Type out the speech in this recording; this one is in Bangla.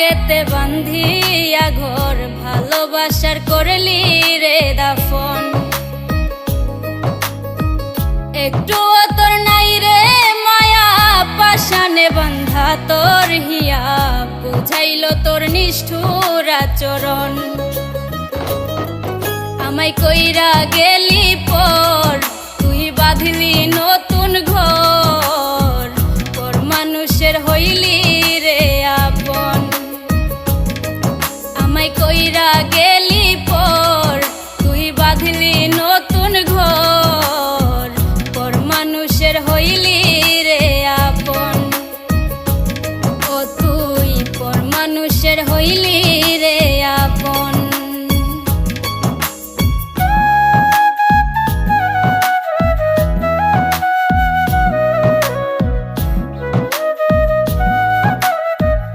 বুকেতে বান্ধিয়া ঘর ভালোবাসার করলি রে দাফন। একটুও তোর নাই রে মায়া পাশানে বান্ধা তোর হিয়া বুঝাইল তোর নিষ্ঠুর আচরণ। আমায় কইরা গেলি পর তুই বাঁধলি নতুন ঘর, পর মানুষের হইলি রে আপন। আমায় কইরা গেলি পর তুই বাঁধলি নতুন ঘর, পর মানুষের হইলি রে আপন। ও তুই পর মানুষের হইলি